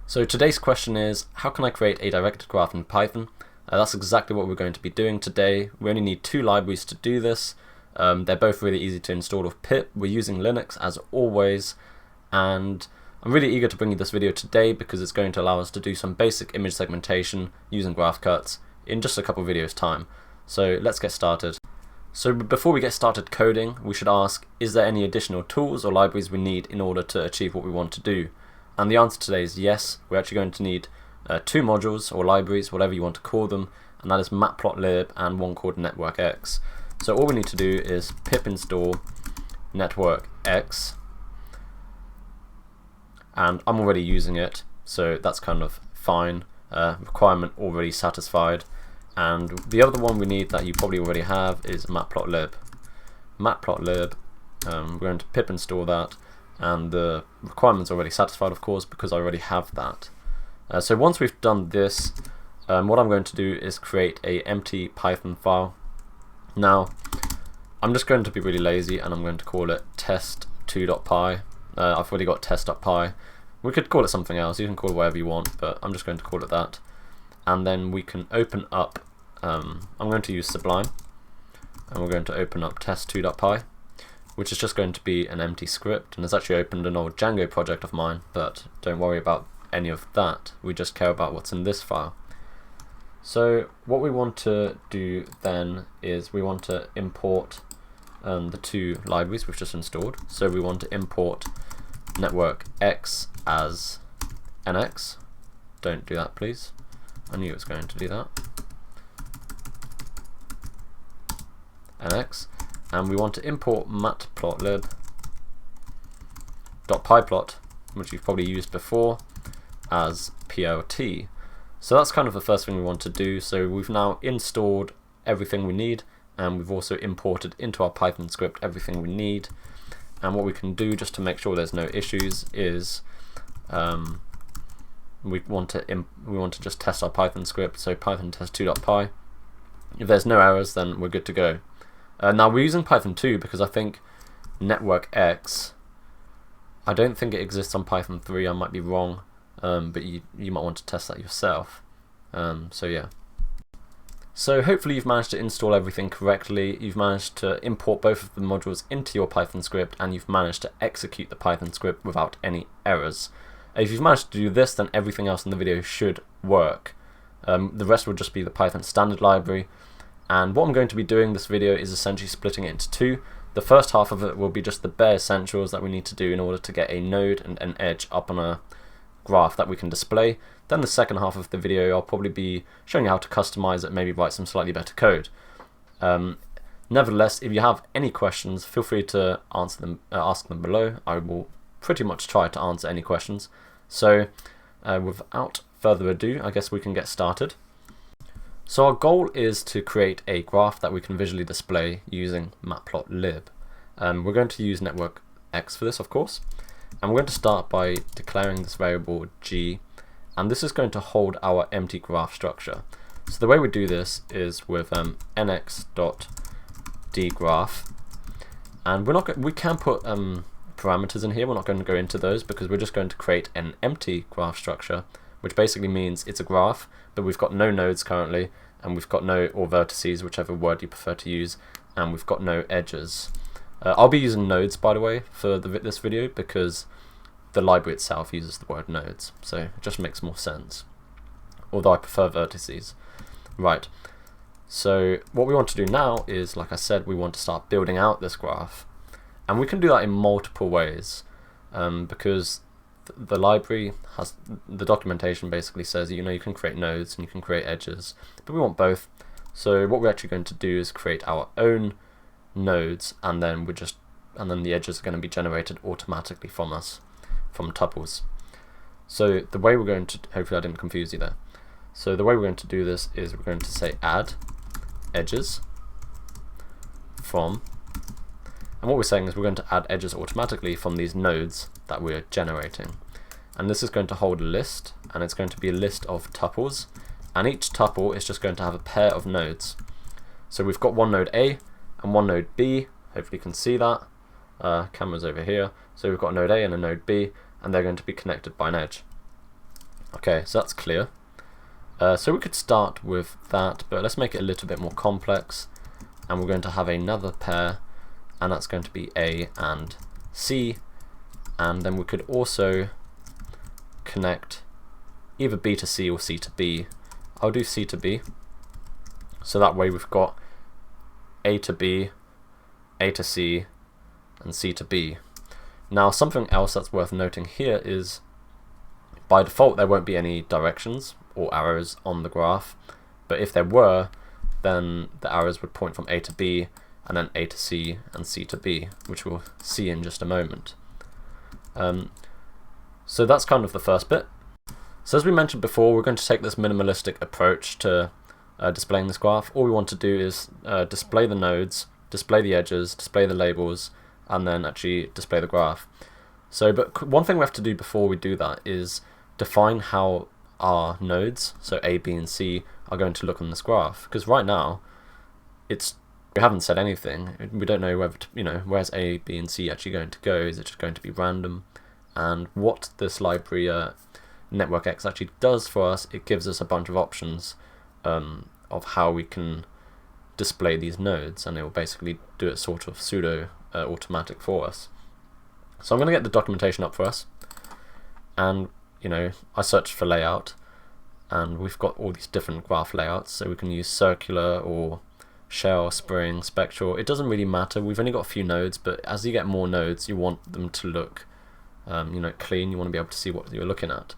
So today's question is, how can I create a directed graph in Python? That's exactly what we're going to be doing today. We only need two libraries to do this. They're both really easy to install with pip. We're using Linux as always, and I'm really eager to bring you this video today because it's going to allow us to do some basic image segmentation using graph cuts in just a couple of videos time. So let's get started. So before we get started coding, we should ask, is there any additional tools or libraries we need in order to achieve what we want to do? And the answer today is yes. We're actually going to need two modules or libraries, whatever you want to call them, and that is matplotlib and one called networkx. So all we need to do is pip install networkx, and I'm already using it, so that's kind of fine. Requirement already satisfied. And the other one we need that you probably already have is matplotlib. Matplotlib, we're going to pip install that, and the requirement's already satisfied, of course, because I already have that. So once we've done this, what I'm going to do is create a empty Python file. Now, I'm just going to be really lazy, and I'm going to call it test2.py. I've already got test.py. We could call it something else. You can call it whatever you want, but I'm just going to call it that. And then we can open up, I'm going to use Sublime, and we're going to open up test2.py, which is just going to be an empty script, and it's actually opened an old Django project of mine, but don't worry about any of that. We just care about what's in this file. So what we want to do then is we want to import the two libraries we've just installed. So we want to import networkx as nx. Don't do that, please. I knew it was going to do that. nx. And we want to import matplotlib.pyplot, which you've probably used before, as plt. So that's kind of the first thing we want to do. So we've now installed everything we need, and we've also imported into our Python script everything we need. And what we can do, just to make sure there's no issues, is we want to just test our Python script. So python test2.py. If there's no errors, then we're good to go. Now we're using Python 2 because I think networkx, I don't think it exists on Python 3. I might be wrong, but you might want to test that yourself. So yeah. So hopefully you've managed to install everything correctly. You've managed to import both of the modules into your Python script, and you've managed to execute the Python script without any errors. If you've managed to do this, then everything else in the video should work. The rest will just be the Python standard library. And what I'm going to be doing this video is essentially splitting it into two. The first half of it will be just the bare essentials that we need to do in order to get a node and an edge up on a graph that we can display. Then the second half of the video I'll probably be showing you how to customize it, maybe write some slightly better code. Nevertheless, if you have any questions, feel free to ask them below. I will pretty much try to answer any questions. So without further ado, I guess we can get started. So our goal is to create a graph that we can visually display using matplotlib. We're going to use networkx for this, of course, and we're going to start by declaring this variable g, and this is going to hold our empty graph structure. So the way we do this is with nx.dgraph, and we can put parameters in here. We're not going to go into those because we're just going to create an empty graph structure, which basically means it's a graph, but we've got no nodes currently, and we've got no, or vertices, whichever word you prefer to use, and we've got no edges. I'll be using nodes, by the way, for this video because the library itself uses the word nodes, so it just makes more sense. Although I prefer vertices. Right, so what we want to do now is, like I said, we want to start building out this graph. And we can do that in multiple ways, because the library has, the documentation basically says, you can create nodes and you can create edges, but we want both. So what we're actually going to do is create our own nodes, and then the edges are going to be generated automatically from tuples. So the way we're going to, hopefully I didn't confuse you there. So the way we're going to do this is we're going to say add edges from, and what we're saying is we're going to add edges automatically from these nodes that we're generating. And this is going to hold a list, and it's going to be a list of tuples, and each tuple is just going to have a pair of nodes. So we've got one node A and one node B. Hopefully you can see that. Camera's over here. So we've got a node A and a node B, and they're going to be connected by an edge. Okay, so that's clear. So we could start with that, but let's make it a little bit more complex. And we're going to have another pair, and that's going to be A and C. And then we could also connect either B to C or C to B. I'll do C to B. So that way we've got A to B, A to C, and C to B. Now something else that's worth noting here is by default there won't be any directions or arrows on the graph, but if there were, then the arrows would point from A to B and then A to C and C to B, which we'll see in just a moment. So that's kind of the first bit. So as we mentioned before, we're going to take this minimalistic approach to displaying this graph. All we want to do is display the nodes, display the edges, display the labels, and then actually display the graph. So, but one thing we have to do before we do that is define how our nodes, so A, B, and C, are going to look on this graph. Because right now, we haven't said anything. We don't know whether where's A, B, and C actually going to go. Is it just going to be random? And what this library networkx actually does for us, it gives us a bunch of options of how we can display these nodes, and it will basically do it sort of pseudo automatic for us. So I'm going to get the documentation up for us, and I searched for layout, and we've got all these different graph layouts, so we can use circular or shell, spring, spectral. It doesn't really matter. We've only got a few nodes, but as you get more nodes, you want them to look clean. You want to be able to see what you're looking at.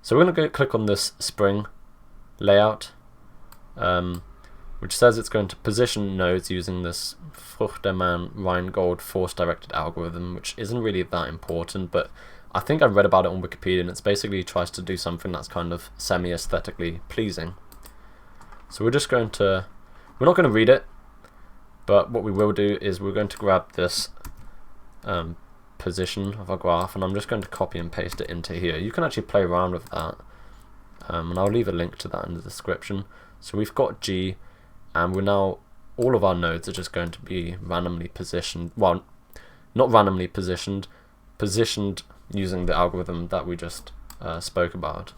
So we're going to go click on this spring layout, which says it's going to position nodes using this Fruchterman-Reingold force-directed algorithm, which isn't really that important, but I think I've read about it on Wikipedia, and it's basically tries to do something that's kind of semi-aesthetically pleasing. So we're not going to read it, but what we will do is we're going to grab this position of our graph, and I'm just going to copy and paste it into here. You can actually play around with that, and I'll leave a link to that in the description. So we've got G, and all of our nodes are just going to be randomly positioned, well, not randomly positioned using the algorithm that we just spoke about.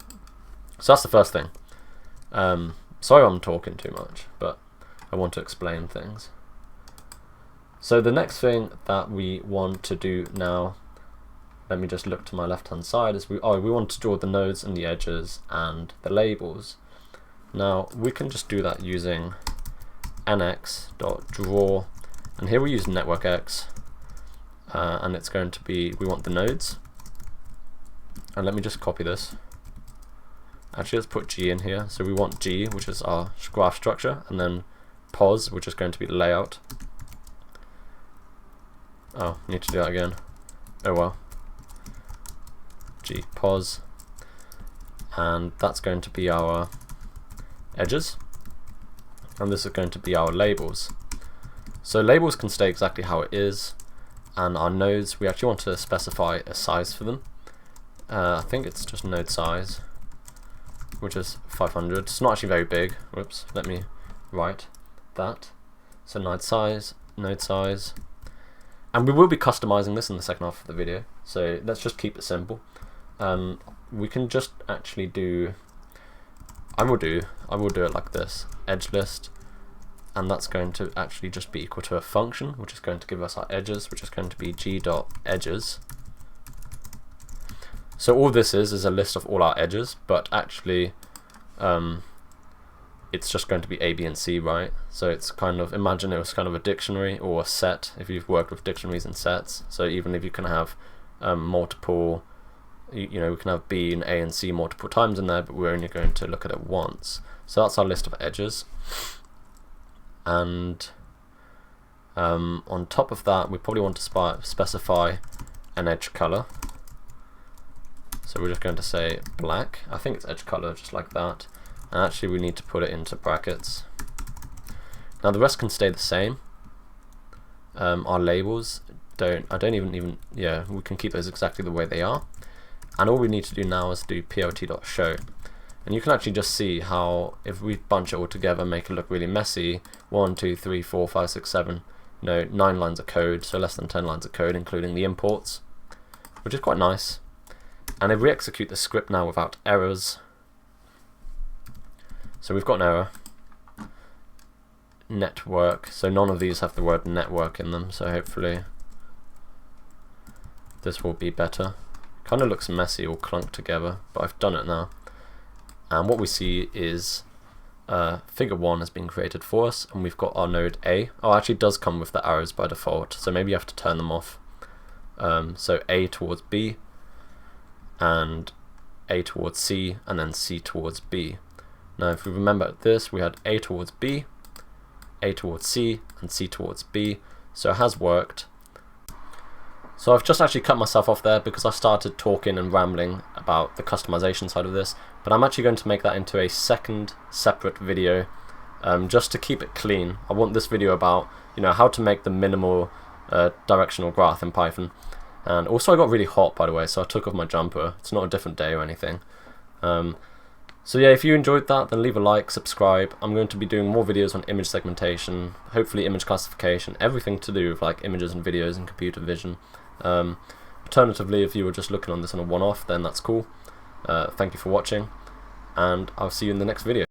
So that's the first thing. Sorry I'm talking too much, but I want to explain things. So the next thing that we want to do now, let me just look to my left hand side, is we want to draw the nodes and the edges and the labels. Now we can just do that using nx.draw, and here we use networkx, and it's going to be, we want the nodes, and let me just copy this. Actually, let's put G in here. So we want G, which is our graph structure, and then pos, which is going to be the layout. Oh, need to do that again. Oh well. G pos, and that's going to be our edges, and this is going to be our labels. So labels can stay exactly how it is, and our nodes, we actually want to specify a size for them. I think it's just node size, which is 500. It's not actually very big. Whoops, let me write that. So node size, and we will be customizing this in the second half of the video, so let's just keep it simple. We can just actually do, I will do it like this, edge list, and that's going to actually just be equal to a function, which is going to give us our edges, which is going to be g.edges. So all this is a list of all our edges, but actually it's just going to be A, B, and C, right? So it's kind of, imagine it was kind of a dictionary or a set, if you've worked with dictionaries and sets. So even if you can have multiple, we can have B and A and C multiple times in there, but we're only going to look at it once. So that's our list of edges. And on top of that, we probably want to specify an edge color. So we're just going to say black. I think it's edge color, just like that. And actually we need to put it into brackets. Now the rest can stay the same. Our labels we can keep those exactly the way they are. And all we need to do now is do plt.show. And you can actually just see how, if we bunch it all together, make it look really messy, 1, 2, 3, 4, 5, 6, 7, 9 lines of code, so less than 10 lines of code, including the imports, which is quite nice. And if we execute the script now without errors, so we've got an error, network, so none of these have the word network in them, so hopefully this will be better. Kind of looks messy, all clunked together, but I've done it now. And what we see is figure 1 has been created for us, and we've got our node A. Oh, actually it does come with the arrows by default, so maybe you have to turn them off. So A towards B, and A towards C, and then C towards B. Now if we remember this, we had A towards B, A towards C, and C towards B, so it has worked. So I've just actually cut myself off there because I started talking and rambling about the customization side of this, but I'm actually going to make that into a second separate video, just to keep it clean. I want this video about, you know, how to make the minimal directional graph in Python. And also I got really hot, by the way, so I took off my jumper. It's not a different day or anything. So yeah, if you enjoyed that, then leave a like, subscribe. I'm going to be doing more videos on image segmentation, hopefully image classification, everything to do with like images and videos and computer vision. Alternatively, if you were just looking on this on a one-off, then that's cool. Thank you for watching, and I'll see you in the next video.